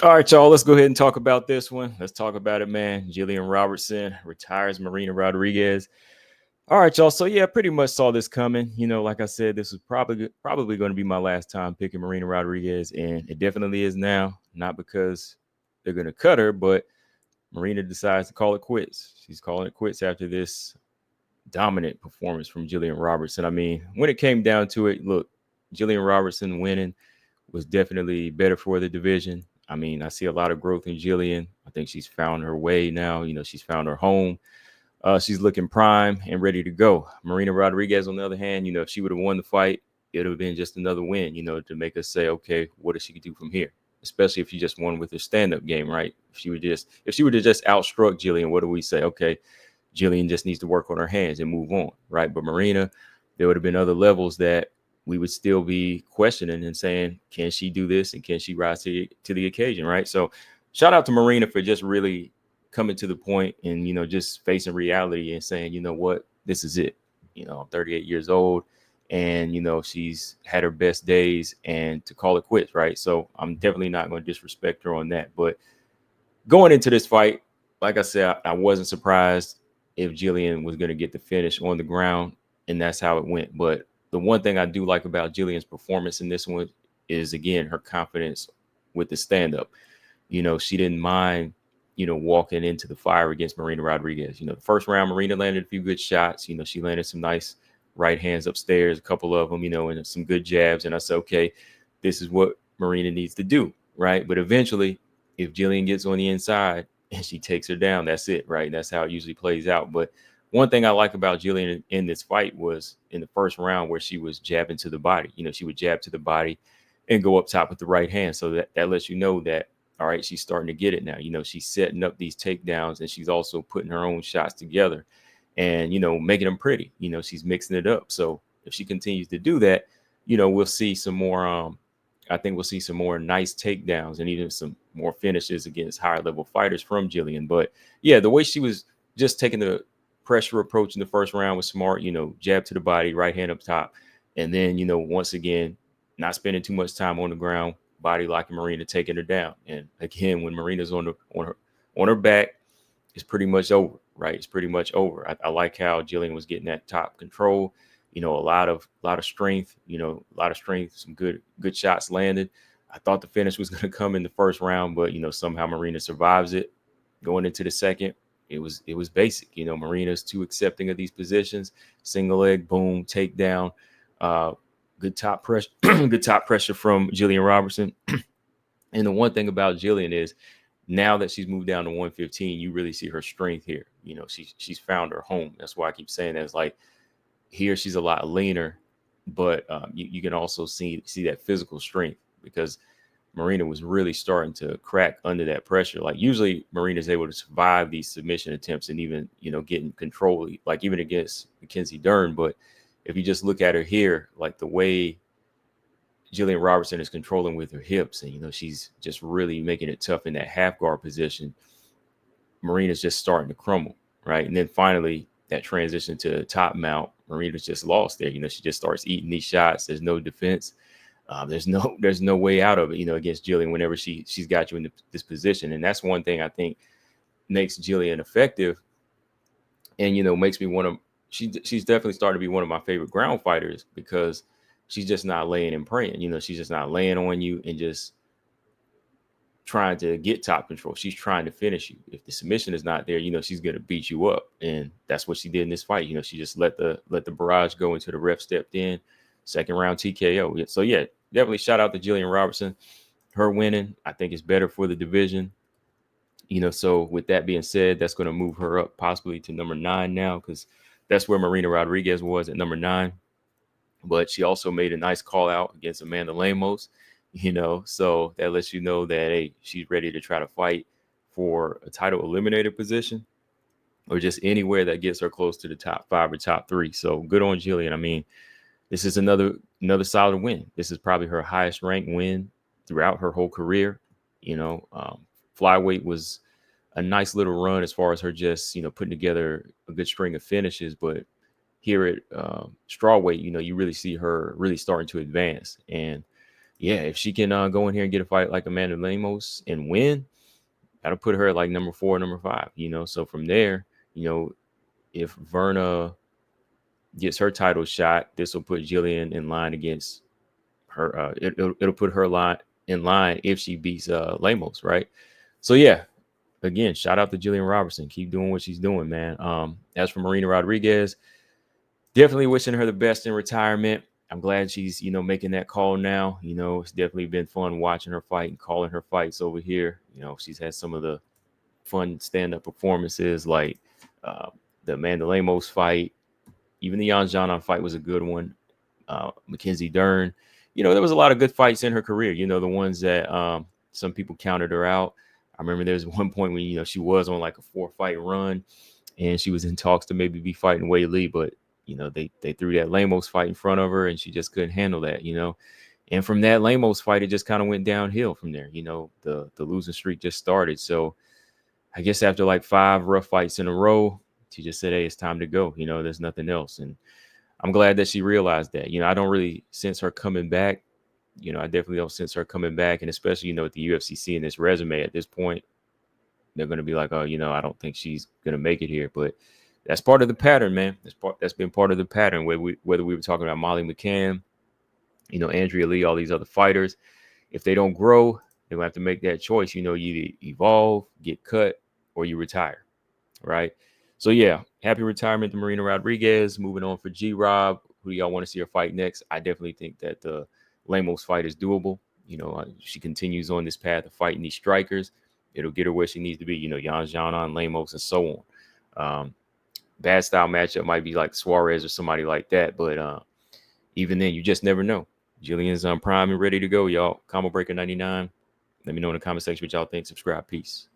All right, y'all, let's go ahead and talk about this one. Let's talk about it, man. Gillian Robertson retires Marina Rodriguez. All right, y'all. So yeah, pretty much saw this coming. Like I said, this was probably going to be my last time picking Marina Rodriguez, and it definitely is now. Not because they're going to cut her, but Marina decides to call it quits. She's calling it quits after this dominant performance from Gillian Robertson. I mean, when it came down to it, look, Gillian Robertson winning was definitely better for the division. I mean, I see a lot of growth in Gillian. I think she's found her way now. She's found her home. She's looking prime and ready to go. Marina Rodriguez, on the other hand, if she would have won the fight, it would have been just another win, to make us say, okay, what does she do from here? Especially if she just won with her stand-up game, right? If she would have just outstruck Gillian, what do we say? Okay, Gillian just needs to work on her hands and move on, right? But Marina, there would have been other levels that we would still be questioning and saying, can she do this and can she rise to the occasion, right? So shout out to Marina for just really coming to the point and, just facing reality and saying, you know what, this is it. I'm 38 years old and, she's had her best days and to call it quits, right? So I'm definitely not going to disrespect her on that. But going into this fight, like I said, I wasn't surprised if Gillian was going to get the finish on the ground, and that's how it went. But the one thing I do like about Gillian's performance in this one is, again, her confidence with the stand up. She didn't mind, walking into the fire against Marina Rodriguez. The first round, Marina landed a few good shots. She landed some nice right hands upstairs, a couple of them, and some good jabs. And I said, okay, this is what Marina needs to do, right? But eventually, if Gillian gets on the inside and she takes her down, that's it, right? That's how it usually plays out. But one thing I like about Gillian in this fight was in the first round where she was jabbing to the body. She would jab to the body and go up top with the right hand. So that lets you know that, all right, she's starting to get it now. She's setting up these takedowns and she's also putting her own shots together and, making them pretty. She's mixing it up. So if she continues to do that, we'll see some more I think we'll see some more nice takedowns and even some more finishes against higher level fighters from Gillian. But yeah, the way she was just taking the pressure approach in the first round was smart, jab to the body, right hand up top. And then, once again, not spending too much time on the ground, body locking Marina, taking her down. And again, when Marina's on her back, it's pretty much over, right? It's pretty much over. I like how Gillian was getting that top control. A lot of strength. A lot of strength. Some good shots landed. I thought the finish was going to come in the first round, but somehow Marina survives it. Going into the second, it was basic. Marina's too accepting of these positions. Single leg, boom, takedown. Uh, good top pressure. Good top pressure from Gillian Robertson. And the one thing about Gillian is now that she's moved down to 115, you really see her strength here. She's found her home. That's why I keep saying that. It's like here she's a lot leaner, but you can also see that physical strength because Marina was really starting to crack under that pressure. Like usually Marina's able to survive these submission attempts and even, getting control, like even against Mackenzie Dern. But if you just look at her here, like the way Gillian Robertson is controlling with her hips and, she's just really making it tough in that half guard position, Marina's just starting to crumble, right? And then finally, that transition to top mount, Marina's just lost there. She just starts eating these shots. There's no defense. There's no way out of it. Against Gillian whenever she's got you in this position, and that's one thing I think makes Gillian effective, and makes me want to. She's definitely starting to be one of my favorite ground fighters because she's just not laying and praying. She's just not laying on you and just trying to get top control. She's trying to finish you. If the submission is not there, she's gonna beat you up, and that's what she did in this fight. She just let the barrage go until the ref stepped in. Second round TKO. So yeah, definitely shout out to Gillian Robertson. Her winning, I think, is better for the division. So with that being said, that's going to move her up possibly to number 9 now because that's where Marina Rodriguez was at number 9. But she also made a nice call out against Amanda Lemos, so that lets you know that, hey, she's ready to try to fight for a title eliminator position or just anywhere that gets her close to the top 5 or top 3. So good on Gillian. I mean, this is another solid win. This is probably her highest ranked win throughout her whole career. Flyweight was a nice little run as far as her just, putting together a good string of finishes. But here at strawweight, you really see her really starting to advance. And yeah, if she can go in here and get a fight like Amanda Lemos and win, that'll put her at like number 4, number 5. So from there, if Verna gets her title shot, this will put Gillian in line against her. It'll put her line in line if she beats Lemos, right? So yeah, again, shout out to Gillian Robertson. Keep doing what she's doing, man. As for Marina Rodriguez, definitely wishing her the best in retirement. I'm glad she's, making that call now. It's definitely been fun watching her fight and calling her fights over here. She's had some of the fun stand-up performances, like uh, the Amanda Lemos fight. Even the Jan Janon fight was a good one. Mackenzie Dern. There was a lot of good fights in her career. The ones that some people counted her out. I remember there was one point when she was on like a 4-fight run, and she was in talks to maybe be fighting Wei Lee, but they threw that Lemos fight in front of her, and she just couldn't handle that. And from that Lemos fight, it just kind of went downhill from there. The losing streak just started. So I guess after like 5 rough fights in a row, she just said, "Hey, it's time to go. There's nothing else." And I'm glad that she realized that. I don't really sense her coming back. I definitely don't sense her coming back. And especially, with the UFC seeing this resume at this point, they're going to be like, oh, I don't think she's going to make it here. But that's part of the pattern, man. That's been part of the pattern. Whether we were talking about Molly McCann, Andrea Lee, all these other fighters, if they don't grow, they're going to have to make that choice. You either evolve, get cut, or you retire, right? So, yeah, happy retirement to Marina Rodriguez. Moving on for G-Rob. Who do y'all want to see her fight next? I definitely think that the Lemos fight is doable. She continues on this path of fighting these strikers. It'll get her where she needs to be. Jan Janon, Lemos, and so on. Bad style matchup might be like Suarez or somebody like that. But even then, you just never know. Gillian's on prime and ready to go, y'all. Combo Breaker 99. Let me know in the comment section what y'all think. Subscribe. Peace.